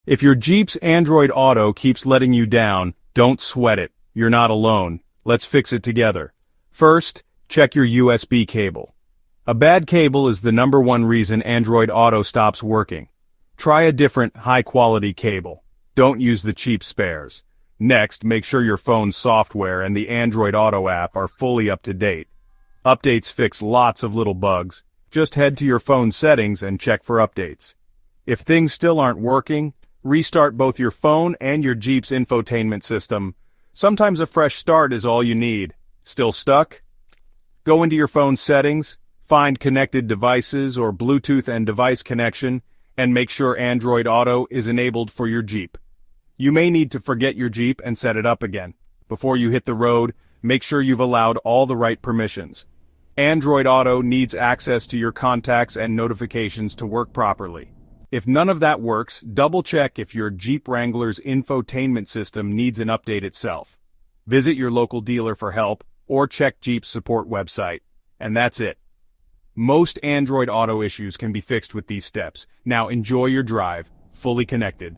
If your Jeep's Android Auto keeps letting you down, don't sweat it. You're not alone. Let's fix it together. First, check your USB cable. A bad cable is the #1 reason Android Auto stops working. Try a different, high-quality cable. Don't use the cheap spares. Next, make sure your phone's software and the Android Auto app are fully up to date. Updates fix lots of little bugs. Just head to your phone settings and check for updates. If things still aren't working, restart both your phone and your Jeep's infotainment system. Sometimes a fresh start is all you need. Still stuck? Go into your phone's settings, find connected devices or Bluetooth and device connection, and make sure Android Auto is enabled for your Jeep. You may need to forget your Jeep and set it up again. Before you hit the road, make sure you've allowed all the right permissions. Android Auto needs access to your contacts and notifications to work properly. If none of that works, double-check if your Jeep Wrangler's infotainment system needs an update itself. Visit your local dealer for help, or check Jeep's support website. And that's it. Most Android Auto issues can be fixed with these steps. Now enjoy your drive, fully connected.